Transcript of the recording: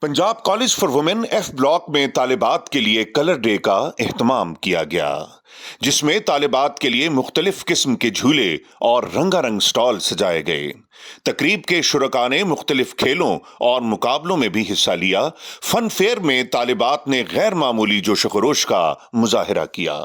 Punjab college for women F block में तालिबात के लिए कलर डे का एहतमाम किया गया, जिसमें तालिबात के लिए मुख्तलिफ किस्म के झूले और रंगारंग स्टॉल सजाए गए। तकरीब के शुरका ने मुख्तलिफ खेलों और मुकाबलों में भी हिस्सा लिया। फन फेयर में तालिबात ने गैर मामूली जोश खरोश का मुजाहिरा किया।